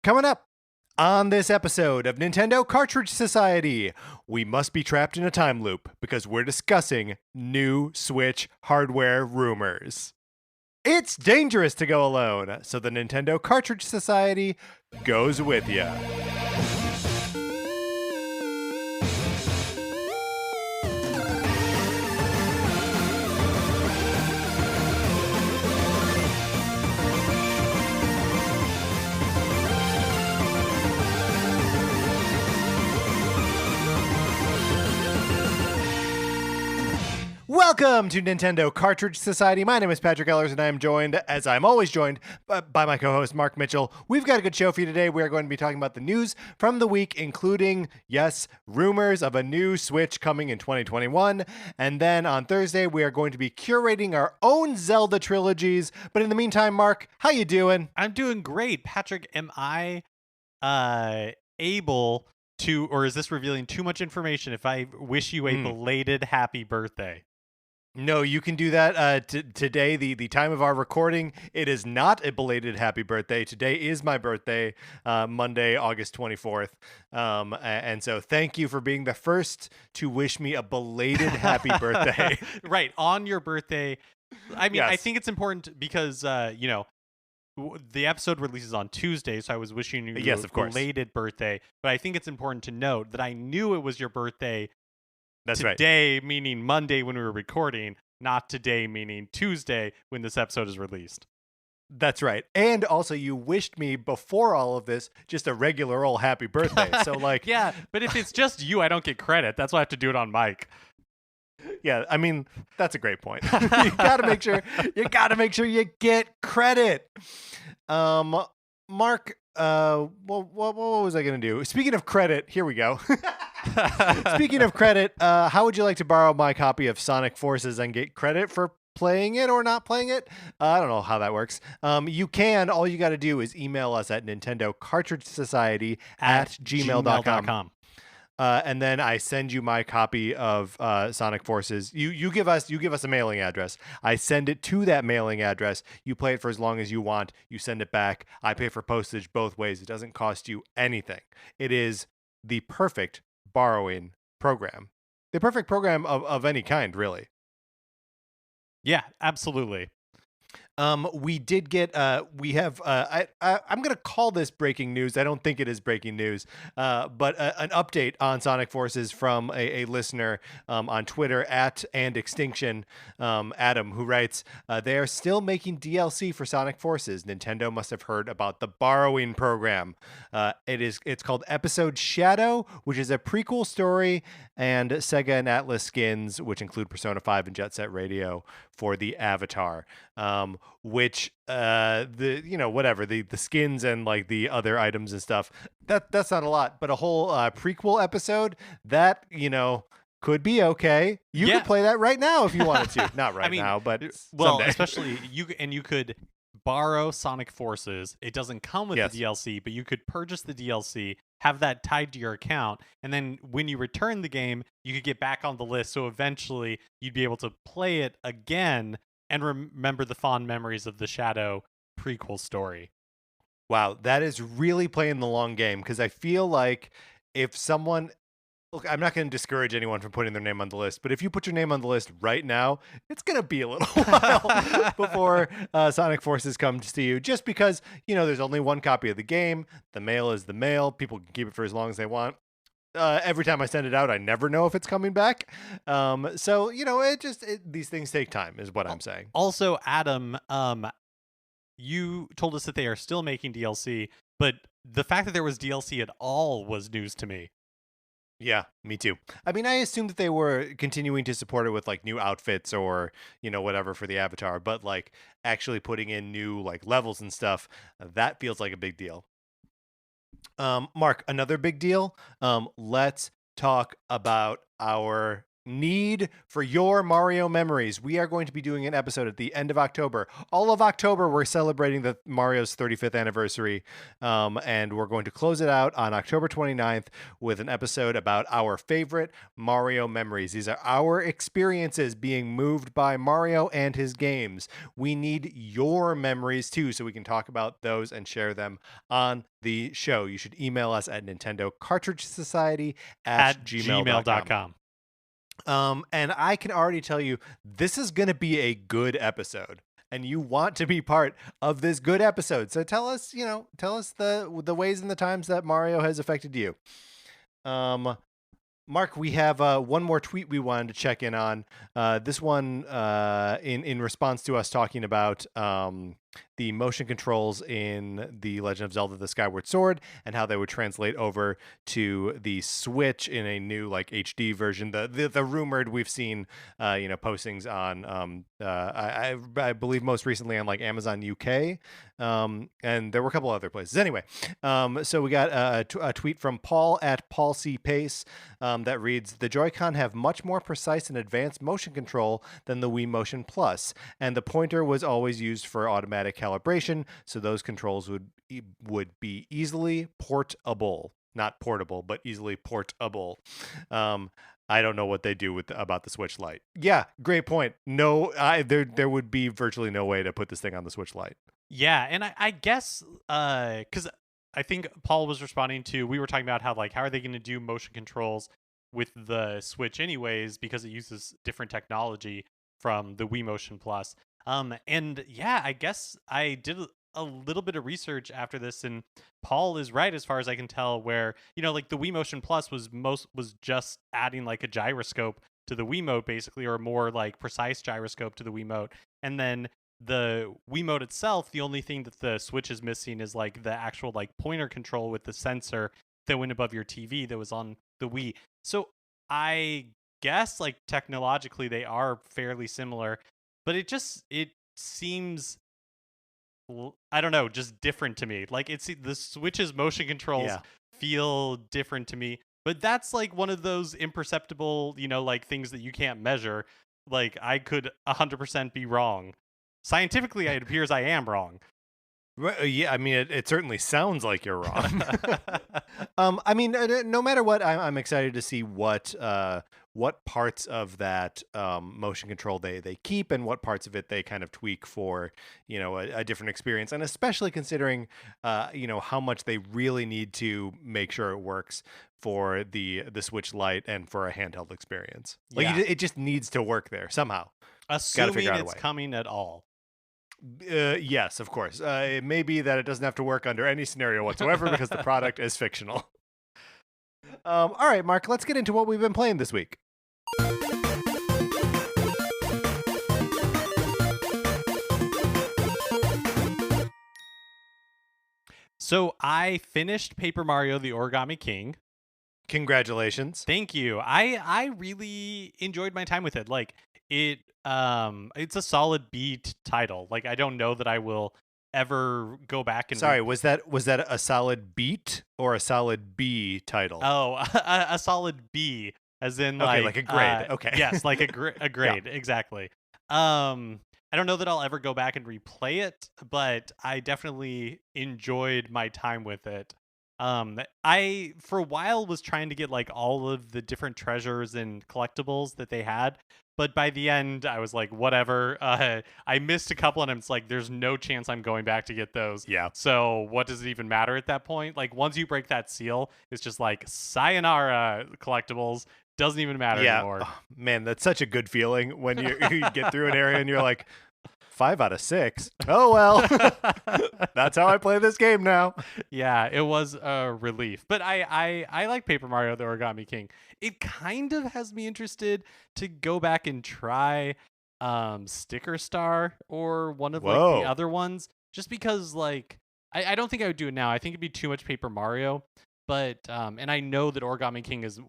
Coming up on this episode of Nintendo Cartridge Society, we must be trapped in a time loop because we're discussing new Switch hardware rumors. It's dangerous to go alone, so the Nintendo Cartridge Society goes with ya. Welcome to Nintendo Cartridge Society. My name is Patrick Ellers, and I am joined, as I'm always joined, by my co-host, Mark Mitchell. We've got a good show for you today. We are going to be talking about the news from the week, including, yes, rumors of a new Switch coming in 2021. And then on Thursday, we are going to be curating our own Zelda trilogies. But in the meantime, Mark, how you doing? I'm doing great. Patrick, am I able to, or is this revealing too much information if I wish you a belated happy birthday? No, you can do that today, the time of our recording. It is not a belated happy birthday. Today is my birthday, Monday, August 24th. And so thank you for being the first to wish me a belated happy birthday. Right, on your birthday. I mean, Yes. I think it's important because, the episode releases on Tuesday, so I was wishing you Yes, a of course. belated birthday. But I think it's important to note that I knew it was your birthday That's right. today, meaning Monday when we were recording, not today, meaning Tuesday when this episode is released. That's right. And also, you wished me before all of this just a regular old happy birthday. So, like, Yeah, but if it's just you, I don't get credit. That's why I have to do it on mic. yeah, I mean, that's a great point. you gotta make sure you get credit. Mark, what was I gonna do? Speaking of credit, here we go. Speaking of credit, how would you like to borrow my copy of Sonic Forces and get credit for playing it or not playing it? I don't know how that works. You can. All you got to do is email us at Nintendo Cartridge Society at gmail.com. And then I send you my copy of Sonic Forces. You give us a mailing address. I send it to that mailing address. You play it for as long as you want. You send it back. I pay for postage both ways. It doesn't cost you anything. It is the perfect borrowing program. The perfect program of any kind, really. Yeah, absolutely. We did get we have I'm gonna call this breaking news. I don't think it is breaking news, but an update on Sonic Forces from a listener on Twitter at and Extinction, Adam, who writes, they are still making DLC for Sonic Forces. Nintendo must have heard about the borrowing program. It's called Episode Shadow, which is a prequel story, and Sega and Atlas skins, which include Persona 5 and Jet Set Radio for the Avatar. Which the skins and like the other items and stuff, that's not a lot, but a whole prequel episode that could be okay. You could play that right now if you wanted to. Not right now, but someday. Especially you could borrow Sonic Forces. It doesn't come with the DLC, but you could purchase the DLC, have that tied to your account, and then when you return the game, you could get back on the list. So eventually, you'd be able to play it again and remember the fond memories of the Shadow prequel story. Wow, that is really playing the long game, because I feel like if someone... Look, I'm not going to discourage anyone from putting their name on the list, but if you put your name on the list right now, it's going to be a little while before Sonic Forces comes to you, just because, there's only one copy of the game. The mail is the mail. People can keep it for as long as they want. Every time I send it out, I never know if it's coming back. So, these things take time is what I'm saying. Also, Adam, you told us that they are still making DLC, but the fact that there was DLC at all was news to me. Yeah, me too. I mean, I assumed that they were continuing to support it with like new outfits or, whatever for the Avatar, but like actually putting in new like levels and stuff, that feels like a big deal. Mark, another big deal. Let's talk about our need for your Mario memories. We are going to be doing an episode at the end of October. All of October, we're celebrating the Mario's 35th anniversary, and we're going to close it out on October 29th with an episode about our favorite Mario memories. These are our experiences being moved by Mario and his games. We need your memories too, so we can talk about those and share them on the show. You should email us at Nintendo Cartridge Society at gmail.com. And I can already tell you this is going to be a good episode, and you want to be part of this good episode. So tell us the ways and the times that Mario has affected you. Mark, we have one more tweet we wanted to check in on. This one in response to us talking about the motion controls in The Legend of Zelda: The Skyward Sword and how they would translate over to the Switch in a new like HD version. The rumored, we've seen postings on I believe most recently on like Amazon UK, and there were a couple other places. Anyway, so we got a tweet from Paul at Paul C Pace that reads: "The Joy-Con have much more precise and advanced motion control than the Wii Motion Plus, and the pointer was always used for automatic calibration, so those controls would be easily portable." Not portable, but easily portable. I don't know what they do about the Switch Lite. Yeah, great point. No, there would be virtually no way to put this thing on the Switch Lite. Yeah, and I guess because I think Paul was responding to, we were talking about how are they going to do motion controls with the Switch anyways, because it uses different technology from the Wii Motion Plus. And yeah, I guess I did a little bit of research after this, and Paul is right as far as I can tell, where like the Wii Motion Plus was just adding like a gyroscope to the Wiimote basically, or a more like precise gyroscope to the Wiimote, and then the Wiimote itself, the only thing that the Switch is missing is like the actual like pointer control with the sensor that went above your TV that was on the Wii. So I guess like technologically they are fairly similar, but it seems, I don't know, just different to me. Like the Switch's motion controls feel different to me, but that's like one of those imperceptible, like things that you can't measure. Like I could 100% be wrong. Scientifically, it appears I am wrong. Yeah, I mean, it certainly sounds like you're wrong. I mean, no matter what, I'm excited to see what parts of that motion control they keep, and what parts of it they kind of tweak for a different experience, and especially considering how much they really need to make sure it works for the Switch Lite and for a handheld experience. Like it just needs to work there somehow. Assuming it's coming at all. Yes, of course. It may be that it doesn't have to work under any scenario whatsoever because the product is fictional. All right, Mark, let's get into what we've been playing this week. So I finished Paper Mario: The Origami King. Congratulations. Thank you. I really enjoyed my time with it. Like it's a solid B title. Like I don't know that I will ever go back and Sorry, was that a solid beat or a solid B title? Oh, a solid B, as in like a grade. Okay. Yes, like a grade. Yeah. Exactly. I don't know that I'll ever go back and replay it, but I definitely enjoyed my time with it. I for a while was trying to get like all of the different treasures and collectibles that they had, but by the end I was like, whatever. I missed a couple, and I'm just like, there's no chance I'm going back to get those. Yeah. So what does it even matter at that point? Like once you break that seal, it's just like sayonara collectibles. Doesn't even matter anymore. Oh, man, that's such a good feeling when you get through an area and you're like, 5 out of 6. Oh well, that's how I play this game now. Yeah, it was a relief. But I like Paper Mario: The Origami King. It kind of has me interested to go back and try Sticker Star or one of like the other ones, just because like I don't think I would do it now. I think it'd be too much Paper Mario. But and I know that Origami King is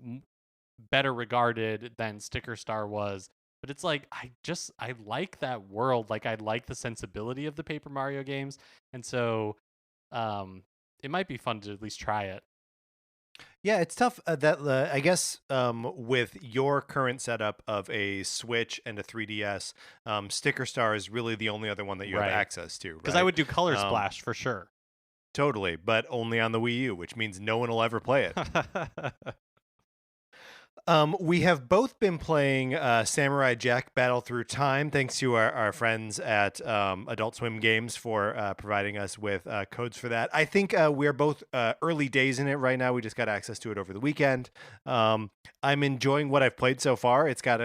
better regarded than Sticker Star was. But it's like, I like that world. Like, I like the sensibility of the Paper Mario games. And so it might be fun to at least try it. Yeah, it's tough. I guess with your current setup of a Switch and a 3DS, Sticker Star is really the only other one that you have Right. access to, Because I right? would do Color Um, Splash for sure. totally, but only on the Wii U, which means no one will ever play it. We have both been playing Samurai Jack Battle Through Time, thanks to our friends at Adult Swim Games for providing us with codes for that. I think we're both early days in it right now. We just got access to it over the weekend. I'm enjoying what I've played so far. It's got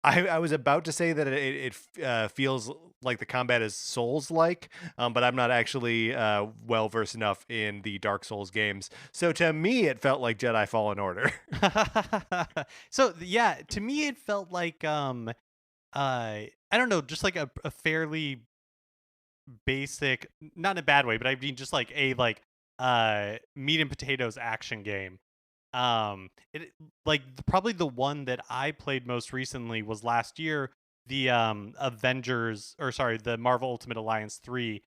I was about to say that it feels like the combat is Souls-like, but I'm not actually well versed enough in the Dark Souls games. So to me, it felt like Jedi Fallen Order. So yeah, to me it felt like I don't know, just like a fairly basic, not in a bad way, but I mean just like a meat and potatoes action game. It like probably the one that I played most recently was last year, the Avengers, or sorry, the Marvel Ultimate Alliance 3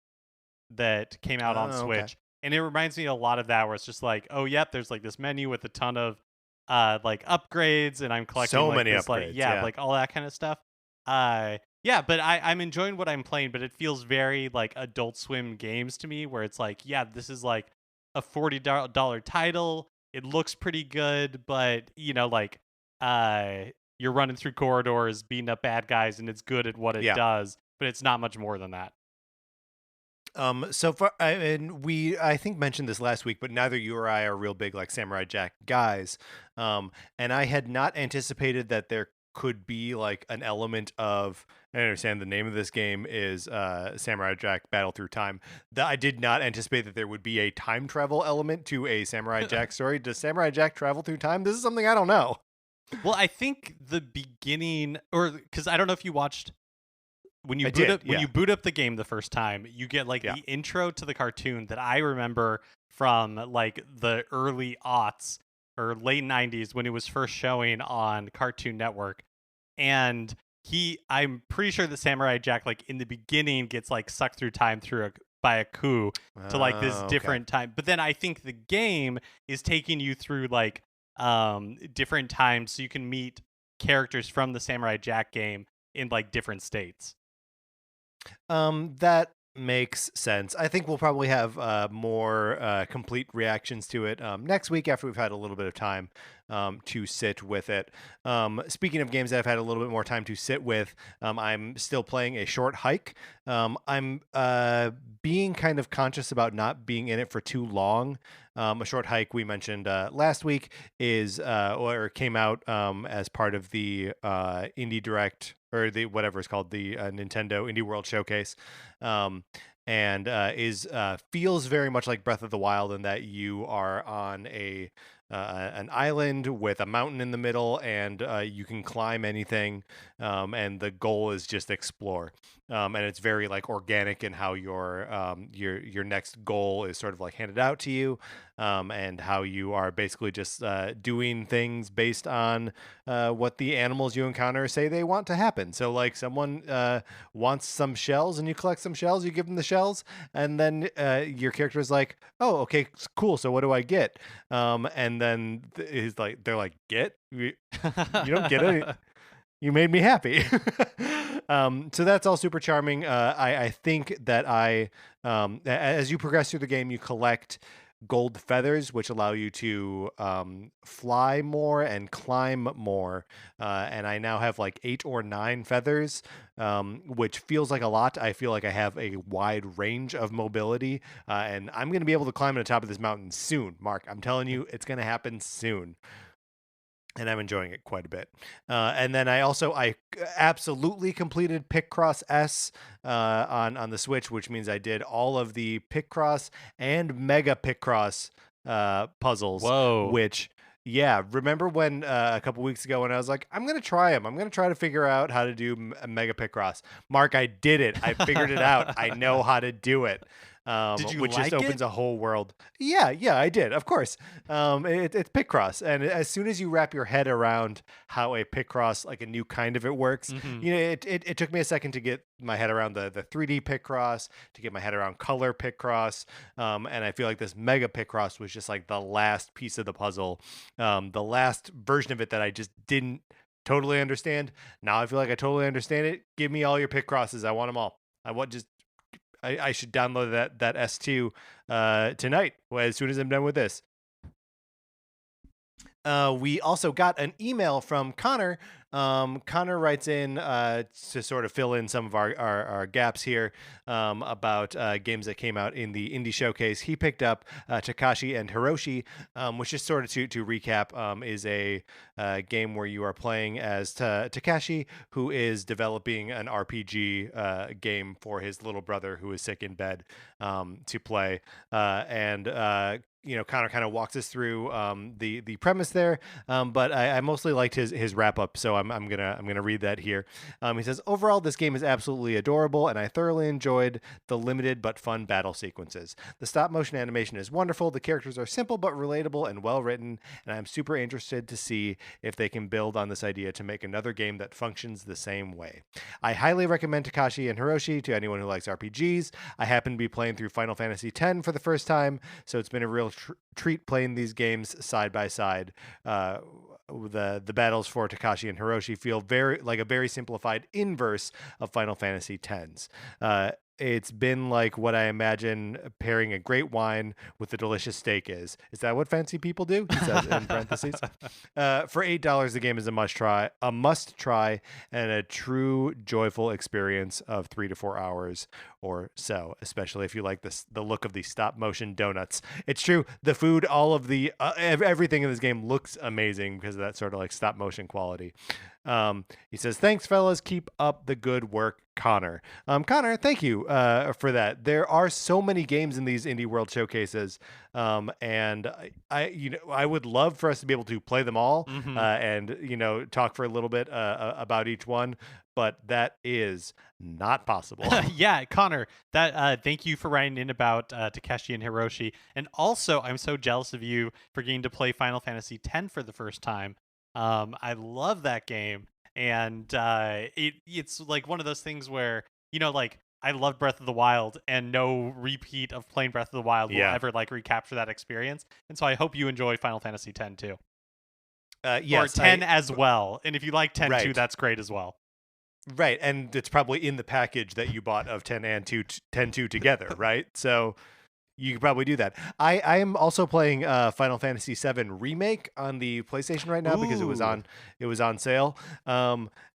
that came out on Oh, okay. Switch. And it reminds me a lot of that, where it's just like, oh yep, there's like this menu with a ton of like upgrades, and I'm collecting So like many this, like, upgrades, yeah, yeah. like all that kind of stuff. Yeah, but I'm enjoying what I'm playing, but it feels very like Adult Swim games to me, where it's like, yeah, this is like a $40 title. It looks pretty good, but like uh you're running through corridors, beating up bad guys, and it's good at what it Yeah. does, but it's not much more than that. So far, and I think mentioned this last week, but neither you or I are real big like Samurai Jack guys. And I had not anticipated that there could be like an element of. I understand the name of this game is Samurai Jack Battle Through Time. That I did not anticipate that there would be a time travel element to a Samurai Jack story. Does Samurai Jack travel through time? This is something I don't know. Well, I think the beginning, or because I don't know if you watched when you I boot did, up yeah, the game the first time, you get like yeah. the intro to the cartoon that I remember from like the early aughts or late 90s when it was first showing on Cartoon Network. And I'm pretty sure that Samurai Jack, like in the beginning, gets like sucked through time by a coup to like this Okay. different time. But then I think the game is taking you through like different times, so you can meet characters from the Samurai Jack game in like different states. That makes sense. I think we'll probably have more complete reactions to it next week after we've had a little bit of time to sit with it. Speaking of games that I've had a little bit more time to sit with, I'm still playing A Short Hike. I'm being kind of conscious about not being in it for too long. A Short Hike, we mentioned last week, is or came out as part of the Indie Direct, or the whatever it's called, the Nintendo Indie World Showcase, um, and is feels very much like Breath of the Wild in that you are on an island with a mountain in the middle, and you can climb anything, and the goal is just explore. And it's very like organic in how your next goal is sort of like handed out to you, and how you are basically just doing things based on what the animals you encounter say they want to happen. So like someone wants some shells, and you collect some shells, you give them the shells, and then your character is like, oh, okay, cool. So what do I get? And then he's like, they're like, get you don't get it. You made me happy. So that's all super charming. I think that as you progress through the game, you collect gold feathers, which allow you to fly more and climb more. And I now have like 8 or 9 feathers, which feels like a lot. I feel like I have a wide range of mobility, and I'm going to be able to climb to the top of this mountain soon, Mark. I'm telling you, it's going to happen soon. And I'm enjoying it quite a bit. And then I absolutely completed Picross S on the Switch, which means I did all of the Picross and Mega Picross puzzles. Whoa. Which, yeah, remember when a couple weeks ago when I was like, I'm gonna try them. I'm gonna try to figure out how to do Mega Picross. Mark, I did it. I figured it out. I know how to do it. Did you which just like it? opens a whole world. Yeah, I did, of course. It's Picross, and as soon as you wrap your head around how a Picross, like a new kind of it works, Hmm. it took me a second to get my head around the 3D Picross, to get my head around color Picross, and I feel like this Mega Picross was just like the last piece of the puzzle, the last version of it that I just didn't totally understand. Now I feel like I totally understand it. Give me all your Picrosses. I want them all. I want just I should download that S2 tonight as soon as I'm done with this. We also got an email from Connor. Connor writes in to sort of fill in some of our gaps here about games that came out in the indie showcase. He picked up Takeshi and Hiroshi, which is sort of to recap, is a game where you are playing as Takeshi, who is developing an RPG game for his little brother who is sick in bed to play. Connor kind of walks us through the premise there, but I mostly liked his wrap up, so I'm gonna read that here. He says, overall, this game is absolutely adorable, and I thoroughly enjoyed the limited but fun battle sequences. The stop motion animation is wonderful. The characters are simple but relatable and well written, and I'm super interested to see if they can build on this idea to make another game that functions the same way. I highly recommend Takeshi and Hiroshi to anyone who likes RPGs. I happen to be playing through Final Fantasy X for the first time, so it's been a real treat playing these games side by side. The battles for Takeshi and Hiroshi feel very like a very simplified inverse of Final Fantasy X's. It's been like what I imagine pairing a great wine with a delicious steak is. Is that what fancy people do? He says in parentheses. For $8, the game is a must try, and a true joyful experience of 3 to 4 hours or so. Especially if you like the look of the stop motion donuts. It's true. The food, all of the everything in this game looks amazing because of that sort of like stop motion quality. He says, thanks, fellas. Keep up the good work, Connor. Connor, thank you for that. There are so many games in these Indie World showcases, and I would love for us to be able to play them all Hmm. and talk for a little bit about each one, but that is not possible. Yeah, Connor, that thank you for writing in about Takeshi and Hiroshi, and also I'm so jealous of you for getting to play Final Fantasy X for the first time. I love that game, and it's like one of those things where like I love Breath of the Wild, and no repeat of playing Breath of the Wild will Yeah. ever like recapture that experience. And so I hope you enjoy Final Fantasy X too, Yes, or 10 as well. And if you like 10 too, right. that's great as well. Right, and it's probably in the package that you bought of 10 and 10 2 together, right? So you could probably do that. I am also playing Final Fantasy VII Remake on the PlayStation right now because Ooh. it was on sale.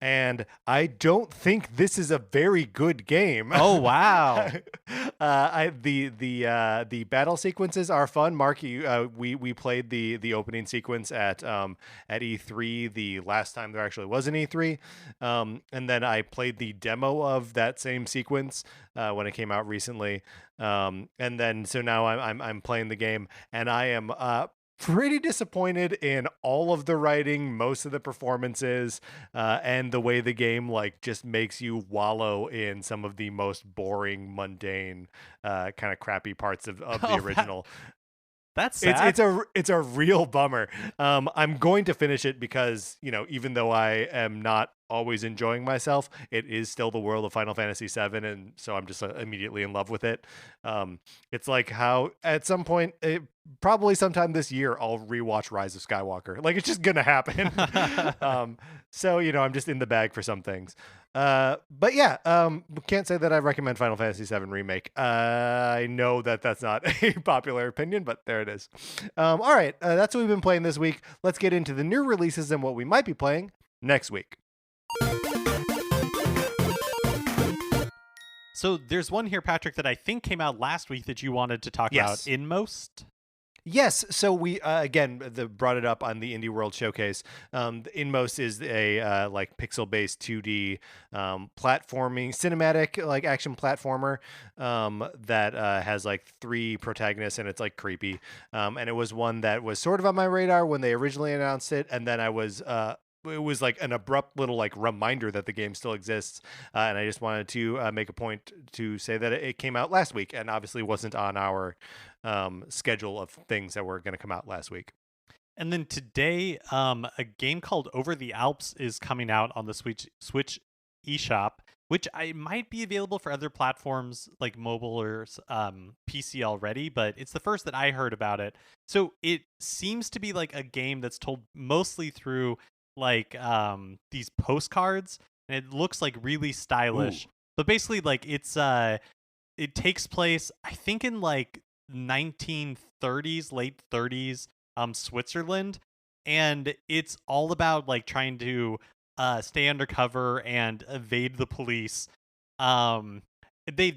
And I don't think this is a very good game. Oh wow. The battle sequences are fun. Mark, we played the opening sequence at E3 the last time there actually was an E3, and then I played the demo of that same sequence when it came out recently. And then so now I'm playing the game, and I am pretty disappointed in all of the writing, most of the performances, and the way the game like just makes you wallow in some of the most boring, mundane, kind of crappy parts of the Oh, original. that's sad. It's a real bummer. I'm going to finish it because even though I am not always enjoying myself, it is still the world of Final Fantasy VII, and so I'm just immediately in love with it. It's like how at some point, probably sometime this year, I'll rewatch Rise of Skywalker. Like it's just gonna happen. So I'm just in the bag for some things. But yeah, can't say that I recommend Final Fantasy VII Remake. I know that that's not a popular opinion, but there it is. All right, that's what we've been playing this week. Let's get into the new releases and what we might be playing next week. So there's one here, Patrick, that I think came out last week that you wanted to talk about. Yes. Inmost. Yes, so we again brought it up on the Indie World Showcase. The Inmost is a like pixel-based 2D platforming, cinematic like action platformer that has like 3 protagonists, and it's like creepy. And it was one that was sort of on my radar when they originally announced it, and then I was it was like an abrupt little like reminder that the game still exists, and I just wanted to make a point to say that it came out last week, and obviously wasn't on our schedule of things that were going to come out last week. And then today, a game called Over the Alps is coming out on the Switch eShop, which I might be available for other platforms like mobile or PC already, but it's the first that I heard about it. So it seems to be like a game that's told mostly through like these postcards, and it looks like really stylish. Ooh. But basically, like it takes place, I think, in like 1930s, late 30s, Switzerland, and it's all about like trying to stay undercover and evade the police. Um, they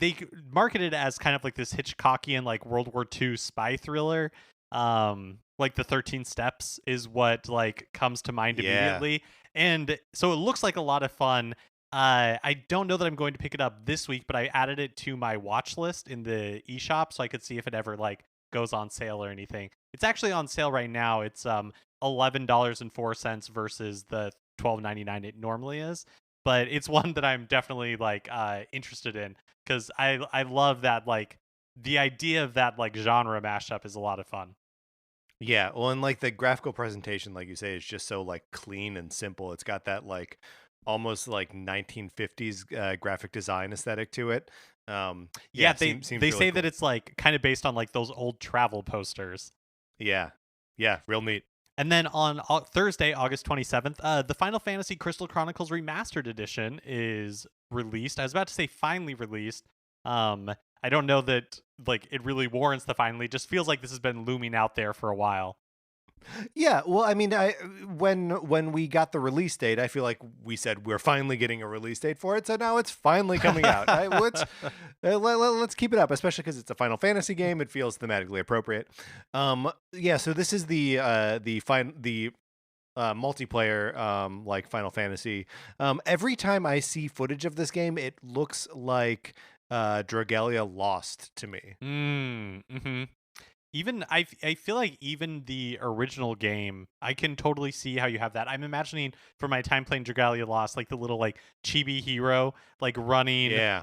marketed it as kind of like this Hitchcockian like World War II spy thriller. Like the 13 Steps is what like comes to mind Yeah. immediately, and so it looks like a lot of fun. I don't know that I'm going to pick it up this week, but I added it to my watch list in the eShop so I could see if it ever like goes on sale or anything. It's actually on sale right now. It's $11.04 versus the $12.99 it normally is. But it's one that I'm definitely like interested in because I love that like the idea of that like genre mashup is a lot of fun. Yeah, well, and like the graphical presentation, like you say, is just so like clean and simple. It's got that like almost like 1950s graphic design aesthetic to it. Yeah, Yeah, they seems they really say that cool. it's like kind of based on like those old travel posters. Yeah, yeah, real neat. And then on Thursday, August 27th, the Final Fantasy Crystal Chronicles Remastered Edition is released. I was about to say finally released. I don't know that like it really warrants the finally. It just feels like this has been looming out there for a while. Yeah, well, I mean, I when we got the release date, I feel like we said we're finally getting a release date for it, so now it's finally coming out. Let's keep it up, especially because it's a Final Fantasy game. It feels thematically appropriate. Yeah, so this is the multiplayer like Final Fantasy. Every time I see footage of this game, it looks like Dragalia Lost to me. Mm-hmm. Even I feel like even the original game, I can totally see how you have that. I'm imagining for my time playing Dragalia Lost, like the little like chibi hero like running Yeah.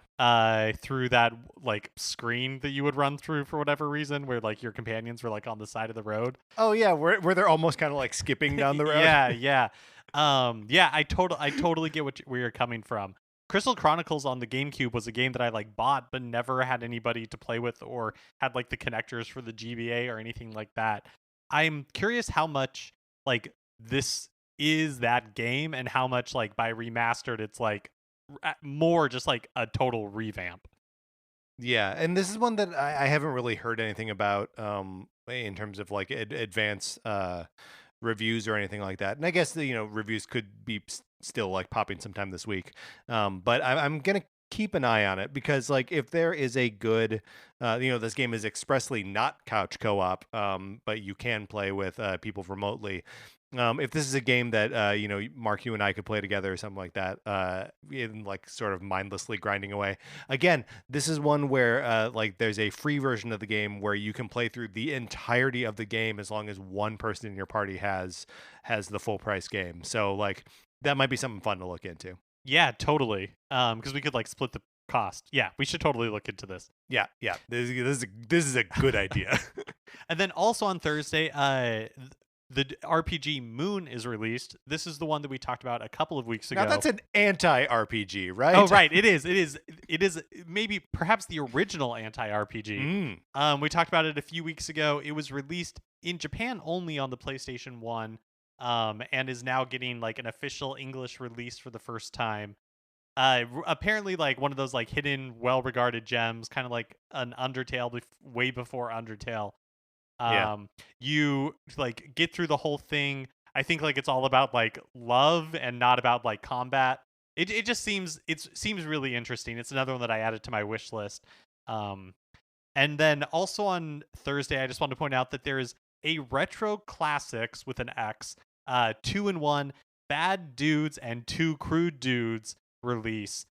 through that like screen that you would run through for whatever reason, where like your companions were like on the side of the road. Oh yeah, where they're almost kind of like skipping down the road. Yeah, yeah. Yeah, I totally get where you're coming from. Crystal Chronicles on the GameCube was a game that I like bought but never had anybody to play with or had like the connectors for the GBA or anything like that. I'm curious how much like this is that game and how much like by remastered it's like more just like a total revamp. Yeah, and this is one that I haven't really heard anything about in terms of like advanced reviews or anything like that. And I guess reviews could be still like popping sometime this week. But I'm gonna keep an eye on it because like if there is a good, this game is expressly not couch co-op, but you can play with people remotely. If this is a game that Mark, you and I could play together or something like that, in like sort of mindlessly grinding away. Again, this is one where like there's a free version of the game where you can play through the entirety of the game as long as one person in your party has the full price game. So like that might be something fun to look into. Yeah, totally. Because we could like split the cost. Yeah, we should totally look into this. Yeah, yeah. This is a good idea. And then also on Thursday, the RPG Moon is released. This is the one that we talked about a couple of weeks ago. Now that's an anti-RPG, right? Oh, right. It is. It is maybe perhaps the original anti-RPG. We talked about it a few weeks ago. It was released in Japan only on the PlayStation 1, and is now getting like an official English release for the first time. Apparently like one of those like hidden, well-regarded gems, kind of like an Undertale way before Undertale. Yeah. You like get through the whole thing. I think like it's all about like love and not about like combat. It just seems really interesting. It's another one that I added to my wish list. Um, and then also on Thursday, I just want to point out that there is a retro classics with an X, 2-in-1 Bad Dudes and Two Crude Dudes release.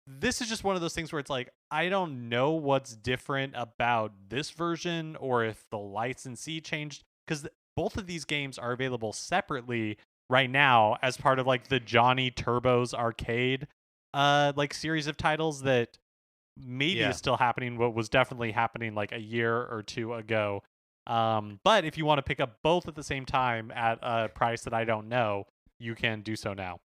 This is just one of those things where it's like, I don't know what's different about this version or if the licensee changed because both of these games are available separately, right now as part of like the Johnny Turbo's arcade like series of titles that maybe is Yeah. still happening, but was definitely happening like a year or two ago. But if you want to pick up both at the same time at a price that I don't know, you can do so now.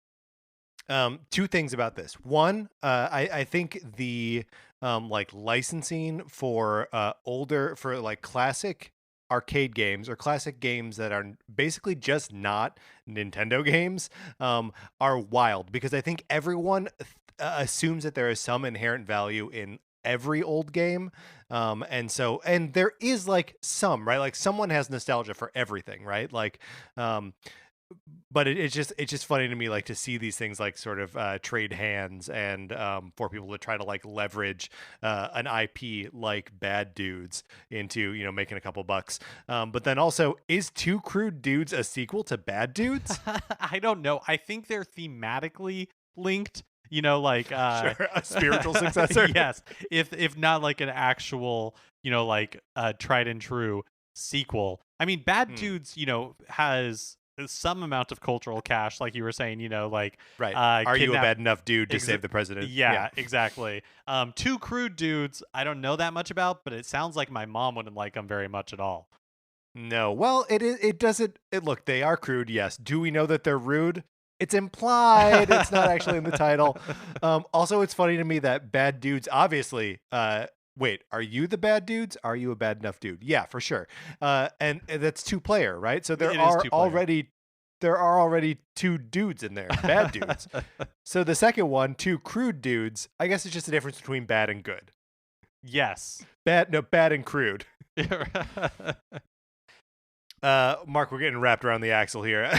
Two things about this. One, I think the like licensing for older for like classic arcade games or classic games that are basically just not Nintendo games are wild because I think everyone assumes that there is some inherent value in every old game. And there is like some, right? Like someone has nostalgia for everything, right? Like um but it's just funny to me like to see these things like sort of trade hands and for people to try to like leverage an IP like Bad Dudes into making a couple bucks. But then also, is Two Crude Dudes a sequel to Bad Dudes? I don't know. I think they're thematically linked. Like Sure, a spiritual successor. yes, if not like an actual, like tried and true sequel. I mean, Bad Hmm. Dudes, has some amount of cultural cash, like you were saying, like Right. Are you a kidnap. bad enough dude to save the president? Yeah, exactly. Two Crude Dudes, I don't know that much about, but it sounds like my mom wouldn't like them very much at all. No. Well, it doesn't. Look, they are crude. Yes. Do we know that they're rude? It's implied. It's not actually in the title. Also, it's funny to me that Bad Dudes obviously. Wait, are you the bad dudes? Are you a bad enough dude? Yeah, for sure. And that's two player, right? So It is two-player. there are already two dudes in there, bad dudes. So the second one, two crude dudes. I guess it's just the difference between bad and good. Yes. Bad and crude. Mark, we're getting wrapped around the axle here.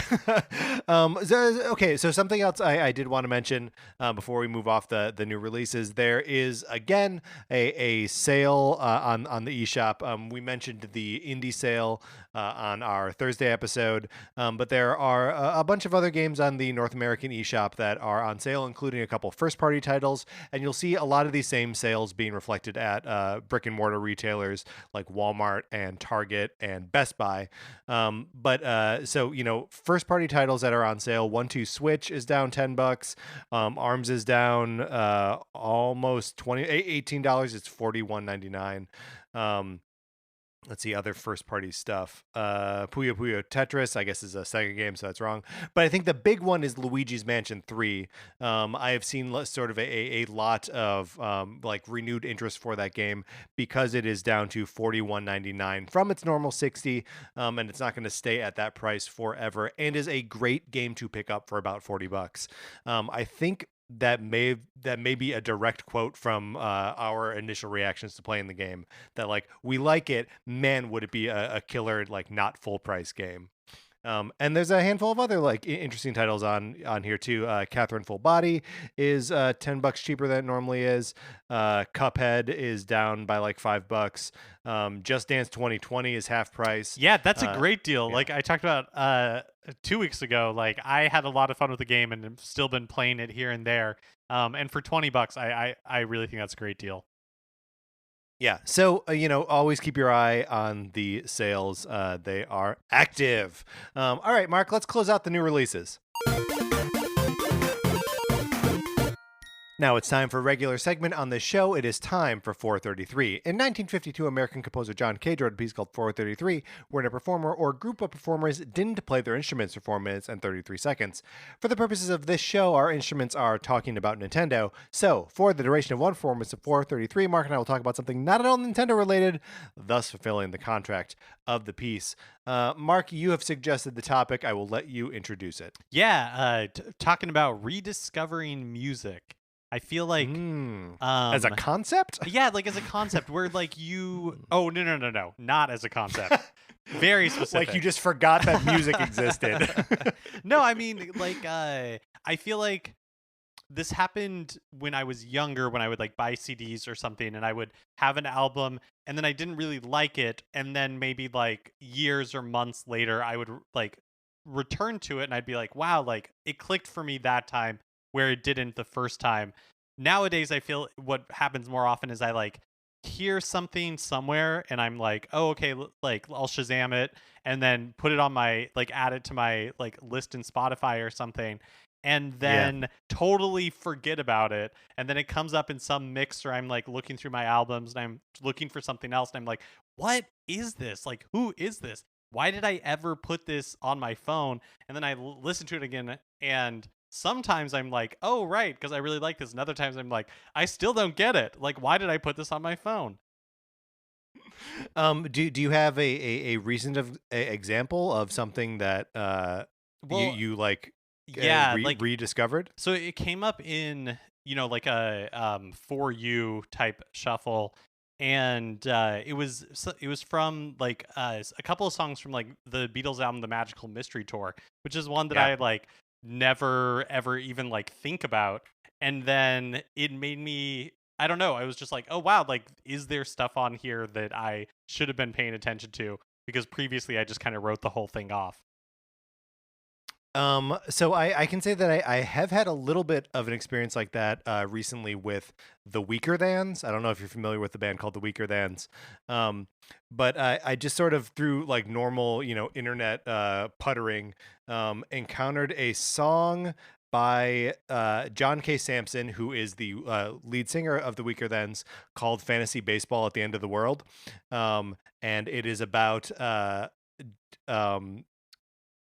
So something else I did want to mention before we move off the new releases. There is again a sale on the eShop. We mentioned the indie sale on our Thursday episode, but there are a bunch of other games on the North American eShop that are on sale, including a couple first-party titles. And you'll see a lot of these same sales being reflected at brick and mortar retailers like Walmart and Target and Best Buy. So first party titles that are on sale. 1-2 Switch is down $10. Arms is down almost $18. It's $41.99. Let's see other first party stuff. Puyo Puyo Tetris, I guess, is a Sega game, so that's wrong. But I think the big one is Luigi's Mansion 3. I have seen sort of a lot of like renewed interest for that game because it is down to $41.99 from its normal $60, and it's not going to stay at that price forever, and is a great game to pick up for about $40. I think that may be a direct quote from our initial reactions to playing the game, that like we like it, man, would it be a killer like not full price game. And there's a handful of other like interesting titles on here too. Catherine Full Body is $10 cheaper than it normally is. Cuphead is down by like $5. Just Dance 2020 is half price. Yeah, that's a great deal. Yeah. Like I talked about 2 weeks ago, like I had a lot of fun with the game and have still been playing it here and there. And for $20, I really think that's a great deal. Yeah. So, always keep your eye on the sales. They are active. All right, Mark, let's close out the new releases. Now it's time for a regular segment on this show. It is time for 433. In 1952, American composer John Cage wrote a piece called 433, wherein a performer or group of performers didn't play their instruments for 4 minutes and 33 seconds. For the purposes of this show, our instruments are talking about Nintendo. So, for the duration of one performance of 433, Mark and I will talk about something not at all Nintendo related, thus fulfilling the contract of the piece. Mark, you have suggested the topic. I will let you introduce it. Yeah, talking about rediscovering music. I feel like as a concept? Yeah, like as a concept where like you no, not as a concept. Very specific. Like you just forgot that music existed. No, I mean like I feel like this happened when I was younger, when I would like buy CDs or something and I would have an album and then I didn't really like it, and then maybe like years or months later I would like return to it and I'd be like, wow, like it clicked for me that time where it didn't the first time. Nowadays, I feel what happens more often is I like hear something somewhere and I'm like, oh, okay, like I'll Shazam it and then put it on my, like, add it to my like list in Spotify or something, and Yeah. then totally forget about it. And then it comes up in some mix, or I'm like looking through my albums and I'm looking for something else. And I'm like, what is this? Like, who is this? Why did I ever put this on my phone? And then I listen to it again, and sometimes I'm like, oh, right, because I really like this. And other times I'm like, I still don't get it. Like, why did I put this on my phone? Do you have a recent example of something that Well, you like yeah, like, rediscovered? so it came up in, like a For You type shuffle, and it was from like a couple of songs from like the Beatles album The Magical Mystery Tour, which is one that Yeah. I like never ever even like think about. And then it made me, I don't know, I was just like, oh wow, like, is there stuff on here that I should have been paying attention to, because previously I just kind of wrote the whole thing off. So I can say that I have had a little bit of an experience like that recently with the Weaker Thans. I don't know if you're familiar with the band called the Weaker Thans, but I just sort of through like normal, internet puttering, encountered a song by John K. Sampson, who is the lead singer of the Weaker Thans, called "Fantasy Baseball at the End of the World," and it is about um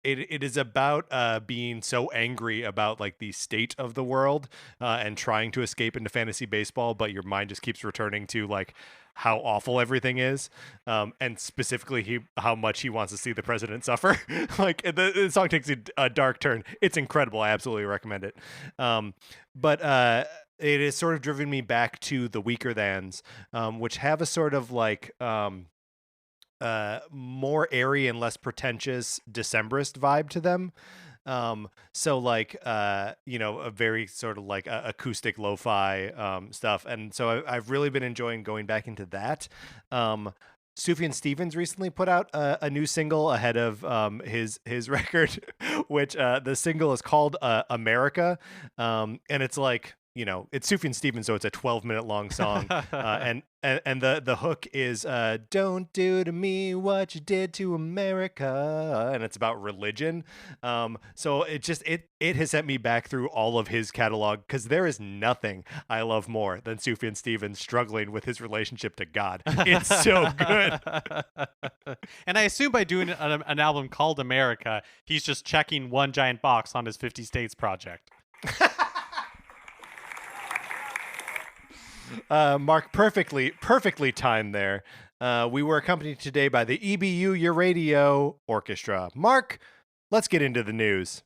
it is about being so angry about like the state of the world and trying to escape into fantasy baseball, but your mind just keeps returning to like how awful everything is, and specifically how much he wants to see the president suffer. Like the song takes a dark turn. It's incredible. I absolutely recommend it. But it has sort of driven me back to the Weaker Thans, which have a sort of like more airy and less pretentious Decemberist vibe to them. So like a very sort of like acoustic lo-fi stuff, and so I've really been enjoying going back into that. Sufjan Stevens recently put out a new single ahead of his record, which the single is called America, and it's like, it's Sufjan Stevens, so it's a 12-minute long song, and the hook is "Don't do to me what you did to America," and it's about religion. So it has sent me back through all of his catalog, because there is nothing I love more than Sufjan Stevens struggling with his relationship to God. It's so good. And I assume by doing an album called America, he's just checking one giant box on his 50 States project. Mark, perfectly timed there. We were accompanied today by the EBU Your Radio Orchestra. Mark, let's get into the news.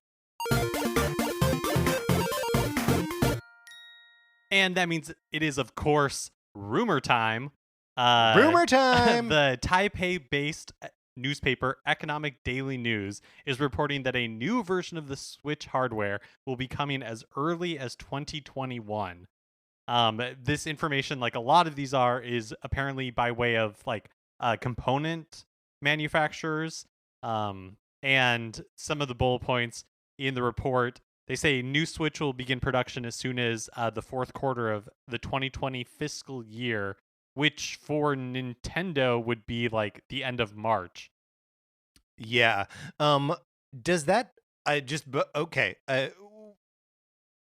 And that means it is, of course, rumor time. Rumor time! The Taipei-based newspaper Economic Daily News is reporting that a new version of the Switch hardware will be coming as early as 2021. This information, like a lot of these is apparently by way of like component manufacturers. And some of the bullet points in the report, they say new Switch will begin production as soon as the fourth quarter of the 2020 fiscal year, which for Nintendo would be like the end of March. Yeah. Does that okay.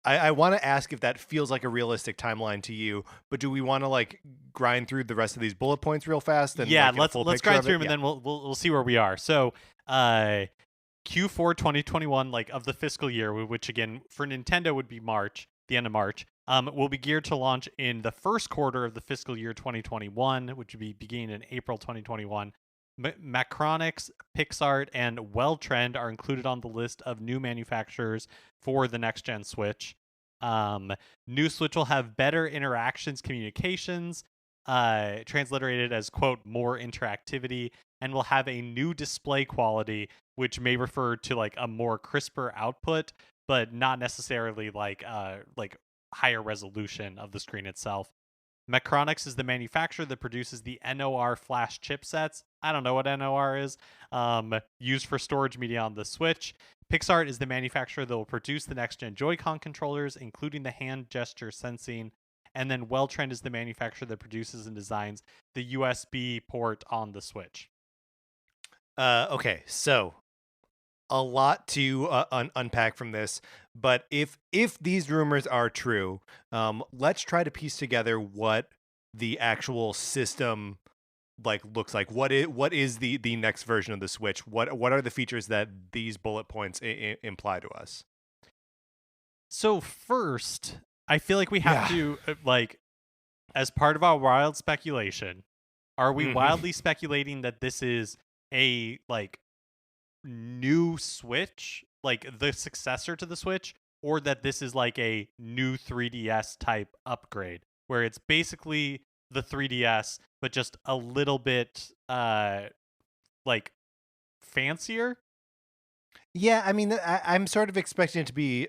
I want to ask if that feels like a realistic timeline to you, but do we want to like grind through the rest of these bullet points real fast? And yeah, like, let's grind through them, and then we'll see where we are. So, Q4 2021, like of the fiscal year, which again for Nintendo would be March, the end of March, will be geared to launch in the first quarter of the fiscal year 2021, which would be beginning in April 2021. Macronix, PixArt, and Welltrend are included on the list of new manufacturers for the next gen Switch. New Switch will have better interactions, communications, transliterated as, quote, more interactivity, and will have a new display quality, which may refer to like a more crisper output, but not necessarily like higher resolution of the screen itself. Macronix is the manufacturer that produces the NOR flash chipsets. I don't know what NOR is. Used for storage media on the Switch. PixArt is the manufacturer that will produce the next-gen Joy-Con controllers, including the hand gesture sensing. and then Well-Trend is the manufacturer that produces and designs the USB port on the Switch. Okay, so a lot to unpack from this, but if these rumors are true, let's try to piece together what the actual system like looks like. What is the next version of the Switch? What are the features that these bullet points imply to us? So first, I feel like we have Yeah. to like, as part of our wild speculation, are we Hmm. wildly speculating that this is a like new Switch, like the successor to the Switch, or that this is like a new 3DS type upgrade where it's basically the 3DS but just a little bit like fancier? Yeah, I mean, I'm sort of expecting it to be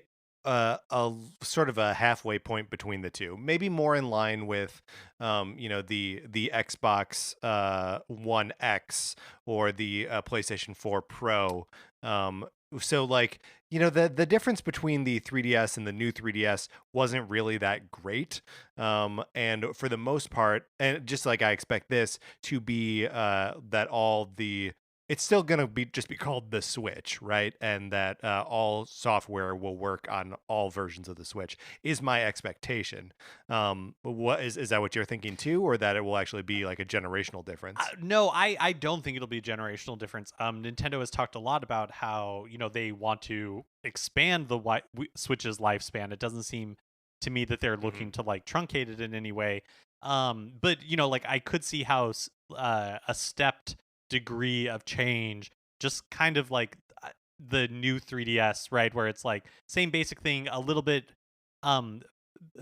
sort of a halfway point between the two, maybe more in line with, the Xbox One X or the PlayStation 4 Pro. Um, so like, the difference between the 3DS and the new 3DS wasn't really that great. And for the most part, and just like I expect this to be, that all the it's still going to be just be called the Switch, right? And that all software will work on all versions of the Switch is my expectation. What is that what you're thinking too, or that it will actually be like a generational difference? No, I don't think it'll be a generational difference. Nintendo has talked a lot about how they want to expand the Switch's lifespan. It doesn't seem to me that they're Hmm. looking to like truncate it in any way. But like I could see how a stepped degree of change, just kind of like the new 3DS, right, where it's like same basic thing, a little bit um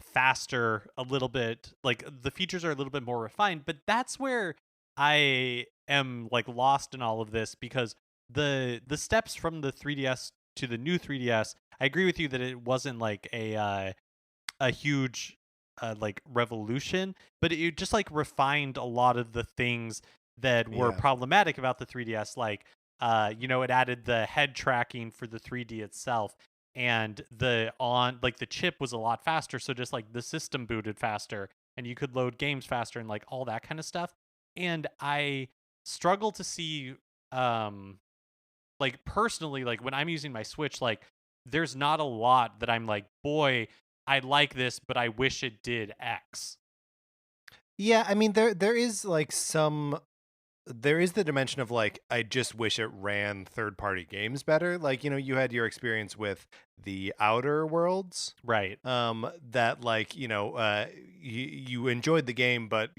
faster, a little bit like the features are a little bit more refined, but that's where I am like lost in all of this because the steps from the 3DS to the new 3DS, I agree with you that it wasn't like a huge like revolution, but it just like refined a lot of the things that were Yeah. problematic about the 3DS. Like, it added the head tracking for the 3D itself, and the chip was a lot faster, so just like the system booted faster, and you could load games faster, and like all that kind of stuff. And I struggle to see, um, like personally, like when I'm using my Switch, like there's not a lot that I'm like, boy, I like this, but I wish it did X. Yeah, I mean there is like some there is the dimension of like I just wish it ran third party games better. Like, you had your experience with the Outer Worlds, Right. that like, you enjoyed the game, but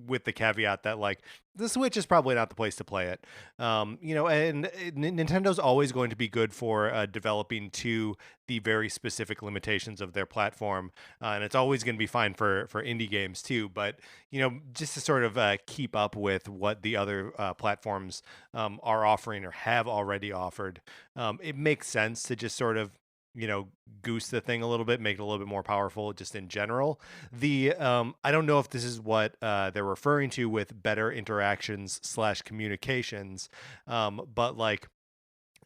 with the caveat that like the Switch is probably not the place to play it. And Nintendo's always going to be good for developing to the very specific limitations of their platform, and it's always going to be fine for indie games too. But just to sort of keep up with what the other platforms are offering or have already offered, it makes sense to just sort of goose the thing a little bit, make it a little bit more powerful just in general. The I don't know if this is what they're referring to with better interactions slash communications, but like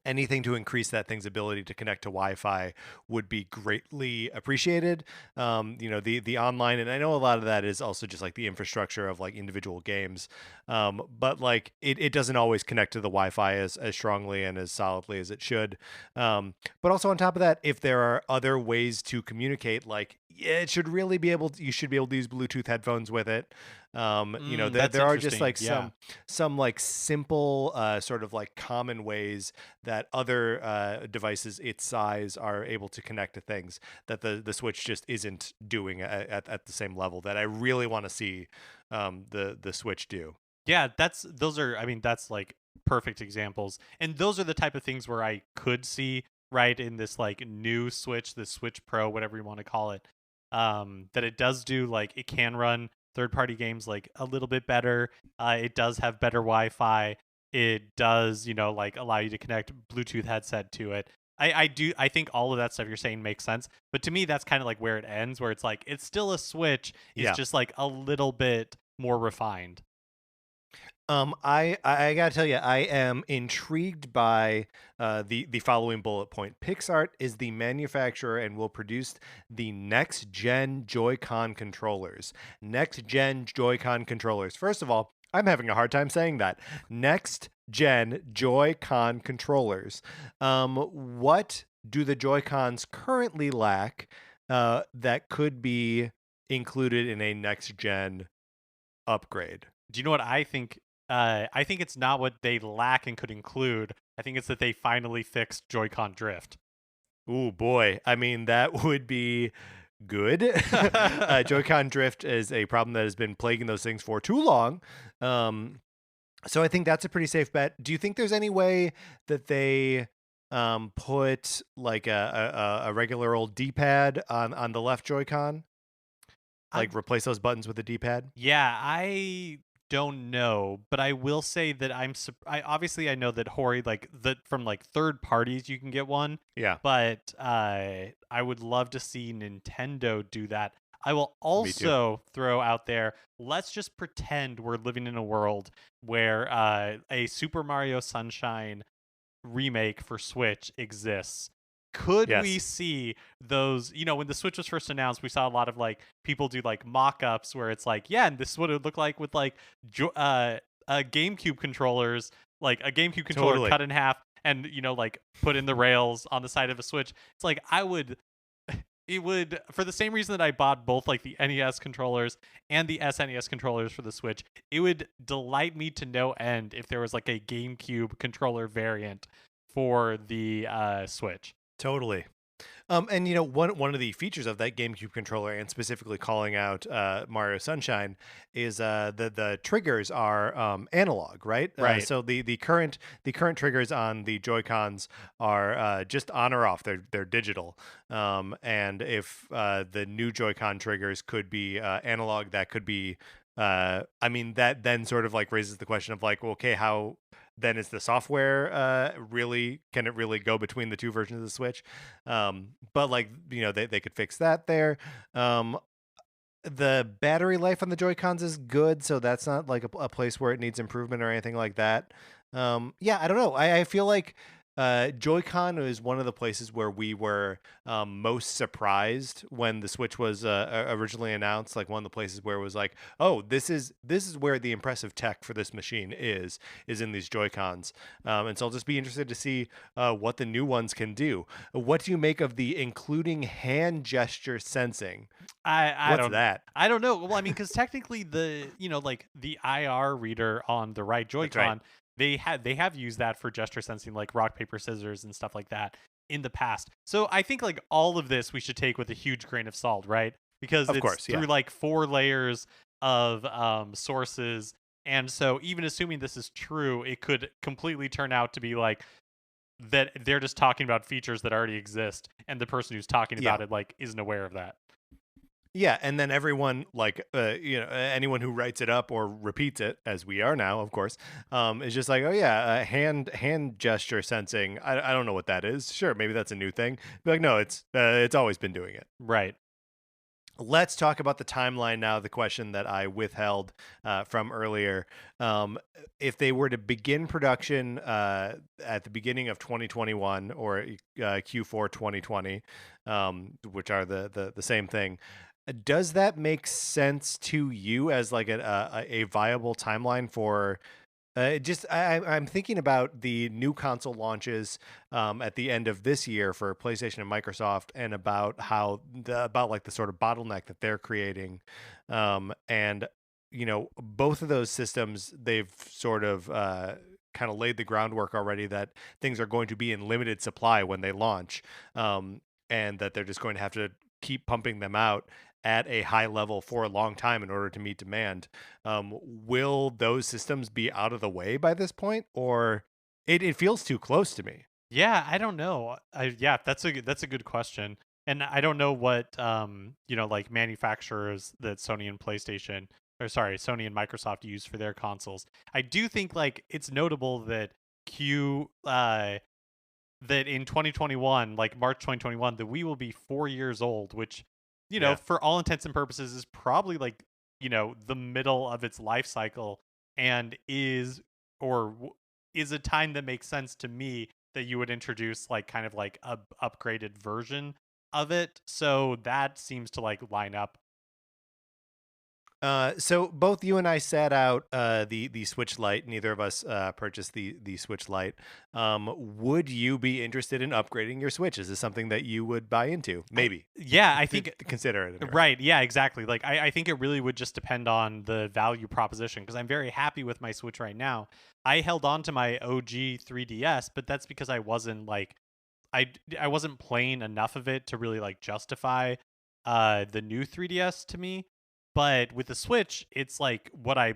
anything to increase that thing's ability to connect to Wi-Fi would be greatly appreciated. The online, and I know a lot of that is also just like the infrastructure of like individual games, but like it doesn't always connect to the Wi-Fi as strongly and as solidly as it should. But also on top of that, if there are other ways to communicate, like yeah, it should really be able to, you should be able to use Bluetooth headphones with it. There That's there are just interesting. like Yeah. some like simple sort of like common ways that other devices its size are able to connect to things that the Switch just isn't doing at the same level that I really want to see the Switch do. Yeah, I mean, that's like perfect examples. And those are the type of things where I could see right in this like new Switch, the Switch Pro, whatever you want to call it. That it does do like it can run third party games like a little bit better. It does have better Wi-Fi. It does, like allow you to connect Bluetooth headset to it. I think all of that stuff you're saying makes sense. But to me that's kind of like where it ends, where it's like it's still a Switch, it's Yeah. just like a little bit more refined. I gotta tell you, I am intrigued by the following bullet point. Pixart is the manufacturer and will produce the next gen Joy-Con controllers. Next gen Joy-Con controllers. First of all, I'm having a hard time saying that. Next gen Joy-Con controllers. What do the Joy-Cons currently lack that could be included in a next gen upgrade? Do you know what I think? I think it's not what they lack and could include. I think it's that they finally fixed Joy-Con drift. Ooh, boy. I mean, that would be good. Joy-Con drift is a problem that has been plaguing those things for too long. So I think that's a pretty safe bet. Do you think there's any way that they put like a regular old D-pad on the left Joy-Con? Like I'm replace those buttons with a D-pad? Yeah, I don't know, but I will say that I obviously I know that Hori like that from like third parties you can get one, Yeah, but I would love to see Nintendo do that. I will me too. also throw out there, let's just pretend we're living in a world where a Super Mario Sunshine remake for Switch exists. Could we Yes, see those, when the Switch was first announced, we saw a lot of like people do like mock-ups where it's like, yeah, and this is what it would look like with like GameCube controllers, like a GameCube controller totally. cut in half and like put in the rails on the side of a Switch. It's like I would it would, for the same reason that I bought both like the NES controllers and the SNES controllers for the Switch, it would delight me to no end if there was like a GameCube controller variant for the Switch. Totally. And one of the features of that GameCube controller, and specifically calling out Mario Sunshine, is the triggers are analog, right? Right. So the current triggers on the Joy Cons are just on or off. They're digital. And if the new Joy-Con triggers could be analog, that could be. I mean, that then sort of like raises the question of like, well, okay, how then is the software really, can it really go between the two versions of the Switch? But like, they could fix that there. um the battery life on the Joy Cons is good, so that's not like a place where it needs improvement or anything like that. Yeah, I don't know. I feel like Joy-Con is one of the places where we were most surprised when the Switch was originally announced. Like one of the places where it was like, oh, this is where the impressive tech for this machine is in these Joy-Cons. And so I'll just be interested to see what the new ones can do. What do you make of the including hand gesture sensing? I What's don't that? I don't know. Well, I mean, because technically the like the IR reader on the right That's right. Joy-Con, they have used that for gesture sensing, like rock paper scissors and stuff like that in the past. So I think like all of this we should take with a huge grain of salt, right? Because Of it's course, through yeah. like four layers of sources, and so even assuming this is true, it could completely turn out to be like that they're just talking about features that already exist, and the person who's talking Yeah. about it like isn't aware of that. Yeah, and then everyone, like, anyone who writes it up or repeats it, as we are now, of course, is just like, oh yeah, hand gesture sensing. I don't know what that is. Sure, maybe that's a new thing. Be like, no, it's always been doing it. Right. Let's talk about the timeline now. The question that I withheld from earlier: if they were to begin production at the beginning of 2021 or Q4 2020, which are the same thing, does that make sense to you as like a viable timeline for? I'm thinking about the new console launches at the end of this year for PlayStation and Microsoft, and about about like the sort of bottleneck that they're creating, and both of those systems, they've sort of kind of laid the groundwork already that things are going to be in limited supply when they launch, and that they're just going to have to keep pumping them out at a high level for a long time in order to meet demand. Will those systems be out of the way by this point, or it feels too close to me? Yeah, I don't know. Yeah, that's a good question. And I don't know what like manufacturers that Sony and PlayStation, or sorry, Sony and Microsoft use for their consoles. I do think like it's notable that Q that in 2021, like March 2021, the Wii will be 4 years old, which Yeah. for all intents and purposes is probably like, the middle of its life cycle. and is a time that makes sense to me that you would introduce like kind of like a upgraded version of it. So that seems to like line up. So both you and I sat out the Switch Lite. Neither of us purchased the Switch Lite. Would you be interested in upgrading your Switch? Is this something that you would buy into? Maybe. Yeah, I think Consider it. Anyway. right. Yeah, exactly. Like I think it really would just depend on the value proposition because I'm very happy with my Switch right now. I held on to my OG 3DS, but that's because I wasn't like I wasn't playing enough of it to really like justify the new 3DS to me. But with the Switch, it's like what I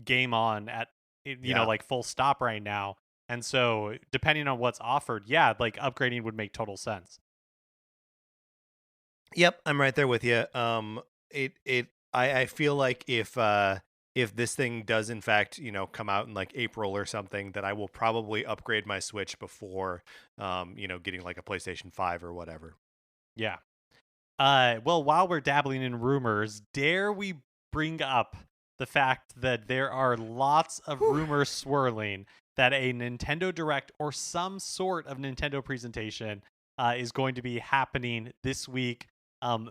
game on at Yeah. like full stop right now. And so depending on what's offered, yeah, like upgrading would make total sense. Yep, I'm right there with you. I feel like if this thing does in fact, come out in like April or something, that I will probably upgrade my Switch before getting like a PlayStation 5 or whatever. Yeah. Well, while we're dabbling in rumors, dare we bring up the fact that there are lots of Whew. rumors swirling that a Nintendo Direct or some sort of Nintendo presentation is going to be happening this week.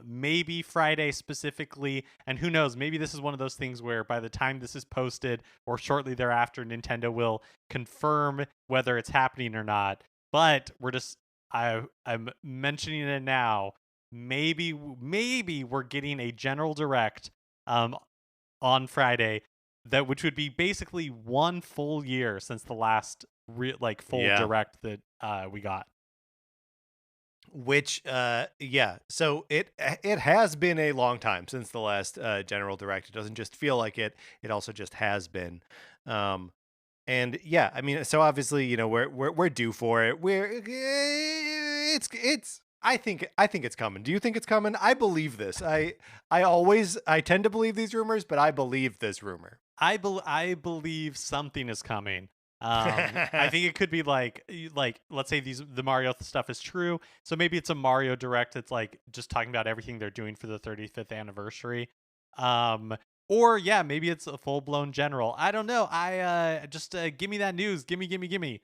Maybe Friday specifically, and who knows? Maybe this is one of those things where by the time this is posted or shortly thereafter, Nintendo will confirm whether it's happening or not. But I'm mentioning it now. Maybe we're getting a general direct on Friday, that which would be basically one full year since the last full Yeah. direct that we got. Which yeah, so it has been a long time since the last general direct. It doesn't just feel like it also just has been. And yeah, I mean, so obviously, we're due for it. It's I think it's coming. Do you think it's coming? I believe this. I tend to believe these rumors, but I believe this rumor. I believe something is coming. I think it could be like let's say the Mario stuff is true, so maybe it's a Mario Direct that's like just talking about everything they're doing for the 35th anniversary. Um, or yeah, maybe it's a full blown general. I don't know. I just give me that news. Gimme.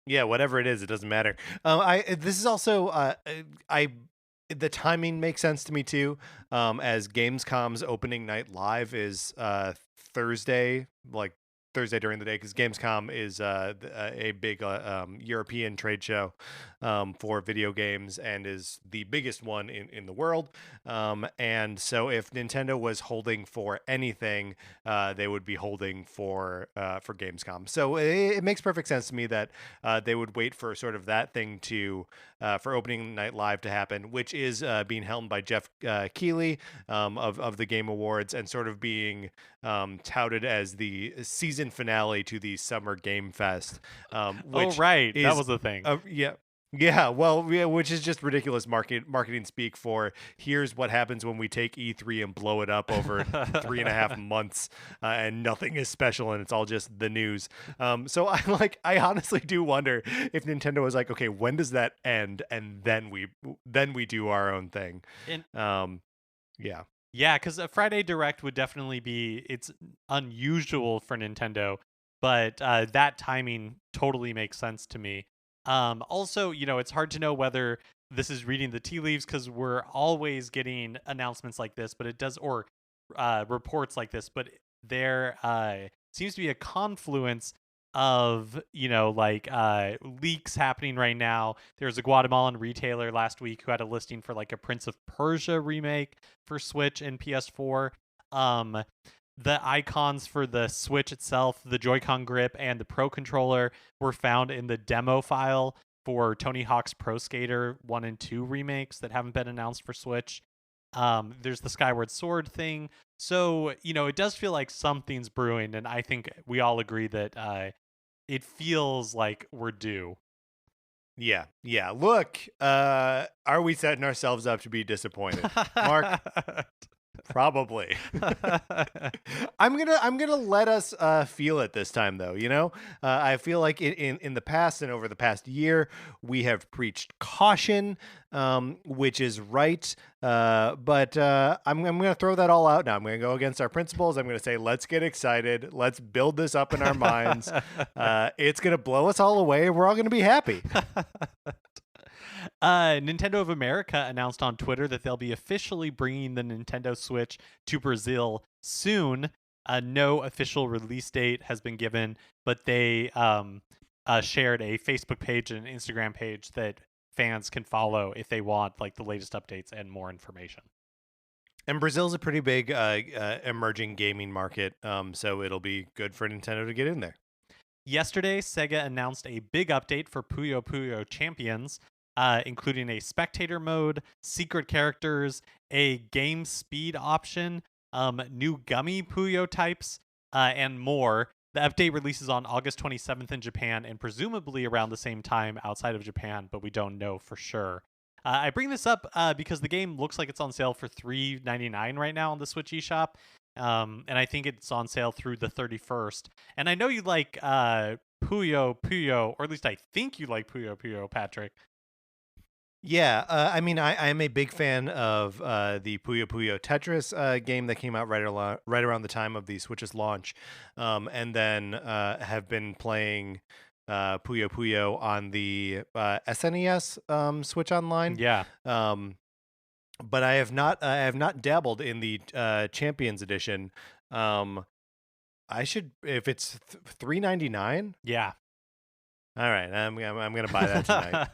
Yeah, whatever it is, it doesn't matter. This is also I the timing makes sense to me too. As Gamescom's opening night live is Thursday, like Thursday during the day, because Gamescom is a big European trade show for video games and is the biggest one in the world. And so if Nintendo was holding for anything, they would be holding for Gamescom. So it makes perfect sense to me that they would wait for sort of that thing to for opening night live to happen, which is being helmed by Jeff Keighley of the Game Awards, and sort of being touted as the season finale to the Summer Game Fest. Which right, is, that was the thing. Yeah. Yeah, well, yeah, which is just ridiculous marketing speak for here's what happens when we take E3 and blow it up over 3.5 months, and nothing is special and it's all just the news. So I honestly do wonder if Nintendo was like, okay, when does that end, and then we do our own thing. And Yeah. yeah, because a Friday Direct would definitely be it's unusual for Nintendo, but that timing totally makes sense to me. Also, it's hard to know whether this is reading the tea leaves because we're always getting announcements like this, but it does or reports like this, but there seems to be a confluence of leaks happening right now. There's a Guatemalan retailer last week who had a listing for like a Prince of Persia remake for Switch and PS4. The icons for the Switch itself, the Joy-Con grip, and the Pro controller were found in the demo file for Tony Hawk's Pro Skater 1 and 2 remakes that haven't been announced for Switch. There's the Skyward Sword thing. So, it does feel like something's brewing, and I think we all agree that it feels like we're due. Yeah. Look, are we setting ourselves up to be disappointed? Mark, Probably. I'm gonna let us feel it this time, though. I feel like in the past and over the past year, we have preached caution, which is right. But I'm gonna throw that all out now. I'm gonna go against our principles. I'm gonna say, let's get excited. Let's build this up in our minds. It's gonna blow us all away. We're all gonna be happy. Nintendo of America announced on Twitter that they'll be officially bringing the Nintendo Switch to Brazil soon. No official release date has been given, but they shared a Facebook page and an Instagram page that fans can follow if they want like the latest updates and more information. And Brazil's a pretty big emerging gaming market, so it'll be good for Nintendo to get in there. Yesterday, Sega announced a big update for Puyo Puyo Champions, including a spectator mode, secret characters, a game speed option, new gummy Puyo types, and more. The update releases on August 27th in Japan and presumably around the same time outside of Japan, but we don't know for sure. I bring this up because the game looks like it's on sale for $3.99 right now on the Switch eShop, and I think it's on sale through the 31st. And I know you like Puyo Puyo, or at least I think you like Puyo Puyo, Patrick. Yeah, I mean, I'm a big fan of the Puyo Puyo Tetris game that came out right around the time of the Switch's launch, and then have been playing Puyo Puyo on the SNES Switch Online. Yeah. But I have not dabbled in the Champions Edition. I should, if it's $3.99. Yeah. All right, I'm gonna buy that tonight.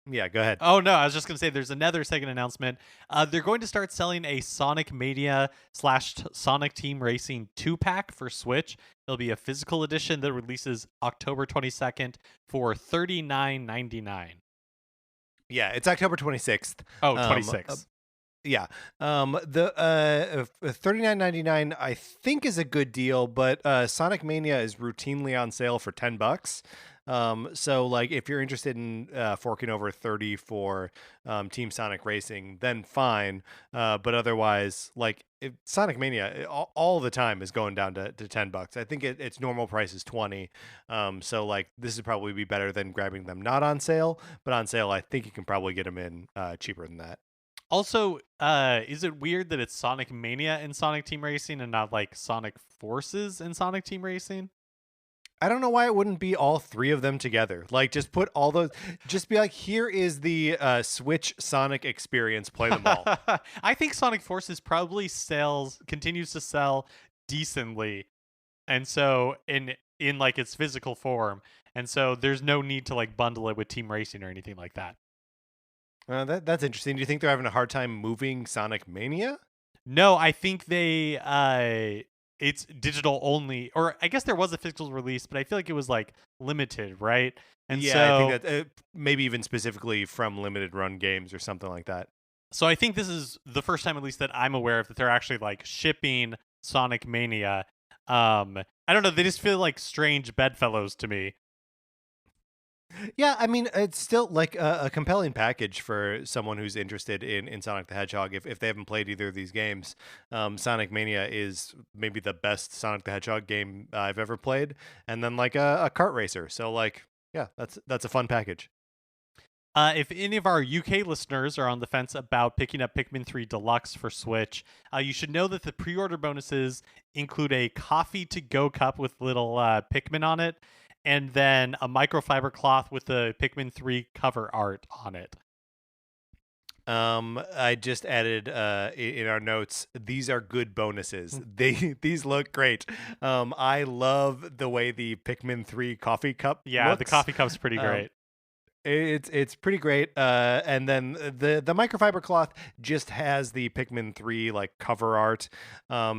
Yeah, go ahead. Oh no, I was just gonna say there's another second announcement. They're going to start selling a Sonic Mania / Sonic Team Racing 2-pack for Switch. It'll be a physical edition that releases October 22nd for $39.99. Yeah, it's October 26th. Oh, 26. Yeah. The $39.99 I think is a good deal, but Sonic Mania is routinely on sale for $10. So like if you're interested in forking over 30 for Team Sonic Racing, then fine. But otherwise, like Sonic Mania all the time is going down to $10. I think its normal price is 20. So like this would probably be better than grabbing them not on sale, but on sale I think you can probably get them in cheaper than that. Also, is it weird that it's Sonic Mania in Sonic Team Racing and not like Sonic Forces in Sonic Team Racing? I don't know why it wouldn't be all three of them together. Like, just put all those. Just be like, here is the Switch Sonic experience. Play them all. I think Sonic Forces probably continues to sell decently, and so in like its physical form, and so there's no need to like bundle it with Team Racing or anything like that. That's interesting. Do you think they're having a hard time moving Sonic Mania? No, I think it's digital only, or I guess there was a physical release, but I feel like it was like limited, right? And yeah, so, I think that maybe even specifically from limited run games or something like that. So I think this is the first time, at least that I'm aware of, that they're actually like shipping Sonic Mania. I don't know, they just feel like strange bedfellows to me. Yeah, I mean, it's still like a compelling package for someone who's interested in Sonic the Hedgehog. If they haven't played either of these games, Sonic Mania is maybe the best Sonic the Hedgehog game I've ever played, and then like a kart racer. So like, yeah, that's a fun package. If any of our UK listeners are on the fence about picking up Pikmin 3 Deluxe for Switch, you should know that the pre-order bonuses include a coffee-to-go cup with little Pikmin on it, and then a microfiber cloth with the Pikmin 3 cover art on it. I just added in our notes, these are good bonuses. These look great. I love the way the Pikmin 3 coffee cup looks. The coffee cup's pretty great. It's pretty great. And then the microfiber cloth just has the Pikmin 3 like cover art.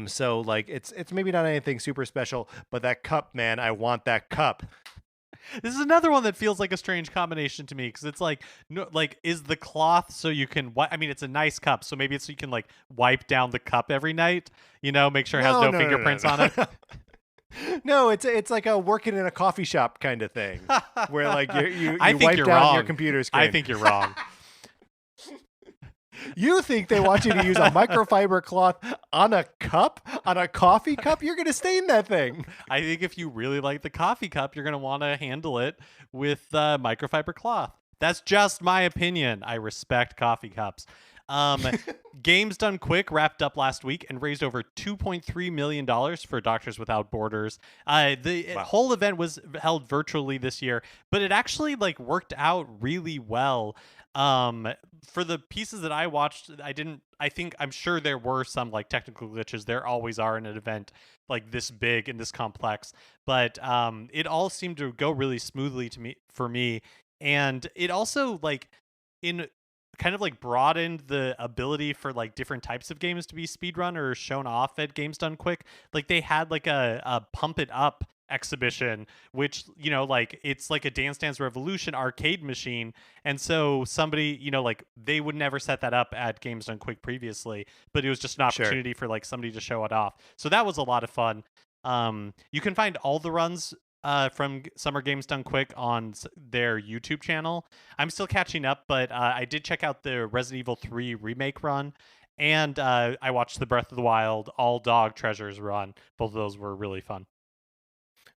So like it's maybe not anything super special, but that cup, man, I want that cup. This is another one that feels like a strange combination to me because it's like, no, like, is the cloth so you can? I mean, it's a nice cup, so maybe it's so you can like wipe down the cup every night. You know, make sure it has no fingerprints on it. No, it's like a working in a coffee shop kind of thing, where like you I think wipe you're down wrong. your computer screen. I think you're wrong. You think they want you to use a microfiber cloth on a cup, on a coffee cup? You're going to stain that thing. I think if you really like the coffee cup, you're going to want to handle it with microfiber cloth. That's just my opinion. I respect coffee cups. Games Done Quick wrapped up last week and raised over $2.3 million for Doctors Without Borders. The whole event was held virtually this year, but it actually like worked out really well. For the pieces that I watched, I'm sure there were some like technical glitches. There always are in an event like this big and this complex, but it all seemed to go really smoothly for me. And it also like in kind of like broadened the ability for like different types of games to be speedrun or shown off at Games Done Quick. Like they had like a Pump It Up exhibition, which, you know, like it's like a Dance Dance Revolution arcade machine. And so somebody, you know, like they would never set that up at Games Done Quick previously, but it was just an opportunity for like somebody to show it off. So that was a lot of fun. You can find all the runs from Summer Games Done Quick on their YouTube channel. I'm still catching up, but I did check out the Resident Evil 3 remake run, and I watched the Breath of the Wild All Dog Treasures run. Both of those were really fun.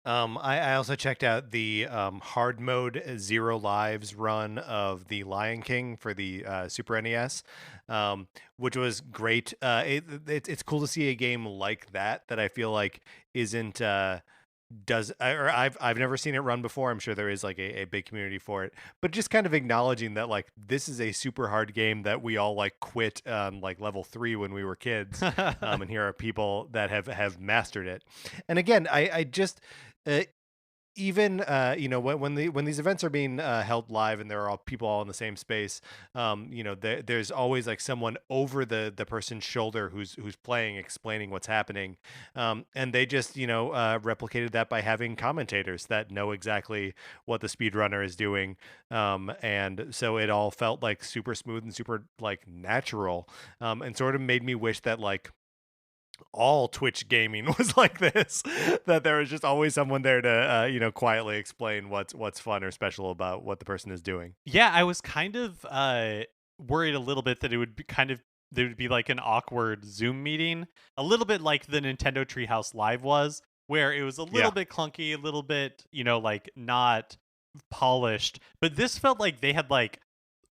I also checked out the hard mode 0 lives run of the Lion King for the Super NES, which was great. It's cool to see a game like that I feel like isn't I've never seen it run before. I'm sure there is like a big community for it, but just kind of acknowledging that like this is a super hard game that we all like quit like level 3 when we were kids, and here are people that have mastered it. And again, I just even you know, when these events are being held live and there are all people all in the same space, you know, there's always like someone over the person's shoulder who's playing, explaining what's happening, and they just, you know, replicated that by having commentators that know exactly what the speedrunner is doing, and so it all felt like super smooth and super like natural, and sort of made me wish that like all Twitch gaming was like this, that there was just always someone there to you know, quietly explain what's fun or special about what the person is doing. Yeah, I was kind of worried a little bit that it would be there would be like an awkward Zoom meeting, a little bit like the Nintendo Treehouse Live was, where it was a little bit clunky, a little bit, you know, like not polished, but this felt like they had like,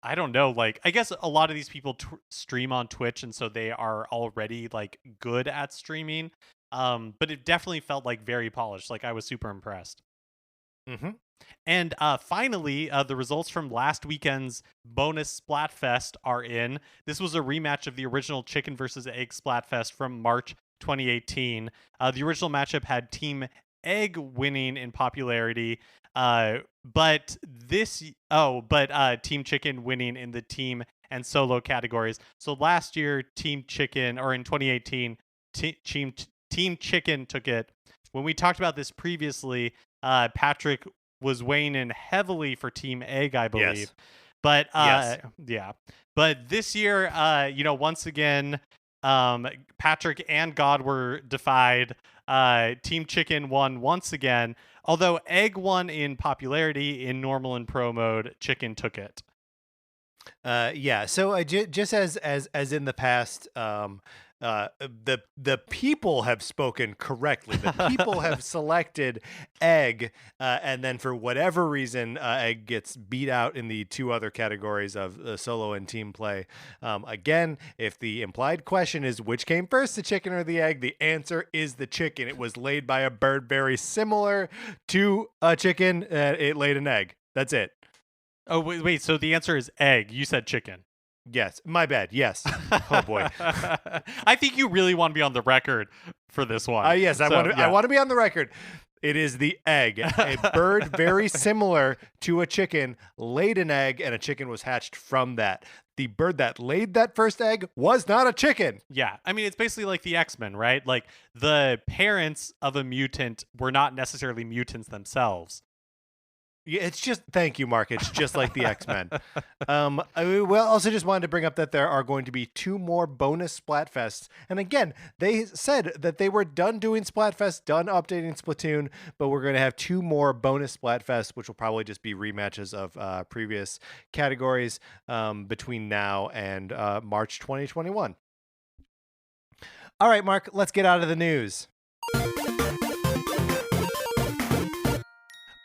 I don't know, like I guess a lot of these people stream on Twitch, and so they are already like good at streaming. But it definitely felt like very polished. Like I was super impressed. Mm-hmm. And finally, the results from last weekend's bonus Splatfest are in. This was a rematch of the original Chicken versus Egg Splatfest from March 2018. The original matchup had Team Egg winning in popularity, but Team Chicken winning in the team and solo categories. So last year, Team Chicken, or in 2018, Team Chicken took it. When we talked about this previously, Patrick was weighing in heavily for Team Egg, I believe. Yes. But yes. Yeah. But this year, you know, once again, Patrick and God were defied. Team Chicken won once again. Although Egg won in popularity, in normal and pro mode, Chicken took it. Yeah. So just as in the past, the people have spoken correctly. The people have selected Egg, and then for whatever reason, Egg gets beat out in the two other categories of solo and team play. Again, if the implied question is which came first, the chicken or the egg, the answer is the chicken. It was laid by a bird very similar to a chicken. It laid an egg. That's it. Oh, wait. So the answer is egg. You said chicken. Yes, my bad. Yes. Oh boy. I think you really want to be on the record for this one. Yes, I want to be on the record. It is the egg. A bird very similar to a chicken laid an egg, and a chicken was hatched from that. The bird that laid that first egg was not a chicken. Yeah. I mean, it's basically like the X-Men, right? Like the parents of a mutant were not necessarily mutants themselves. Yeah, it's just thank you, Mark. It's just like the X-Men. Well, also just wanted to bring up that there are going to be 2 more bonus Splatfests. And again, they said that they were done doing Splatfest, done updating Splatoon, but we're going to have 2 more bonus Splatfests, which will probably just be rematches of previous categories between now and March 2021. All right, Mark, let's get out of the news.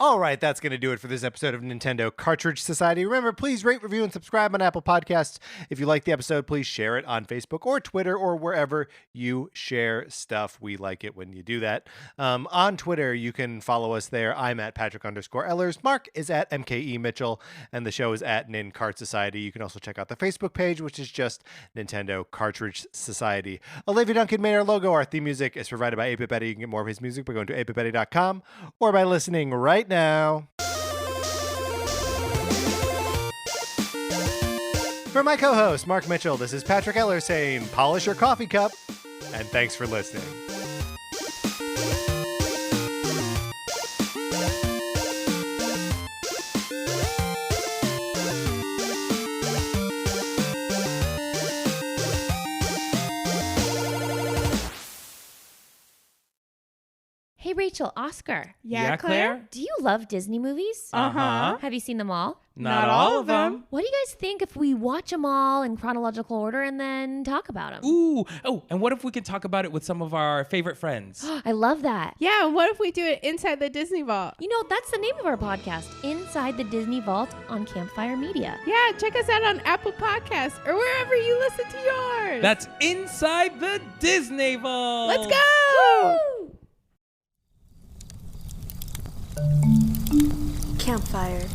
All right, that's going to do it for this episode of Nintendo Cartridge Society. Remember, please rate, review, and subscribe on Apple Podcasts. If you like the episode, please share it on Facebook or Twitter or wherever you share stuff. We like it when you do that. On Twitter, you can follow us there. I'm at Patrick_Ellers. Mark is at MKE Mitchell, and the show is at Nin Cart Society. You can also check out the Facebook page, which is just Nintendo Cartridge Society. Olivia Duncan made our logo. Our theme music is provided by 8-Bit Betty. You can get more of his music by going to 8bitbetty.com or by listening right now. For my co-host, Mark Mitchell, this is Patrick Eller saying, polish your coffee cup, and thanks for listening. Hey, Rachel, Oscar. Yeah, Claire? Do you love Disney movies? Uh-huh. Have you seen them all? Not all of them. What do you guys think if we watch them all in chronological order and then talk about them? Ooh. Oh, and what if we could talk about it with some of our favorite friends? I love that. Yeah, what if we do it inside the Disney Vault? You know, that's the name of our podcast, Inside the Disney Vault on Campfire Media. Yeah, check us out on Apple Podcasts or wherever you listen to yours. That's Inside the Disney Vault. Let's go! Woo! Campfire.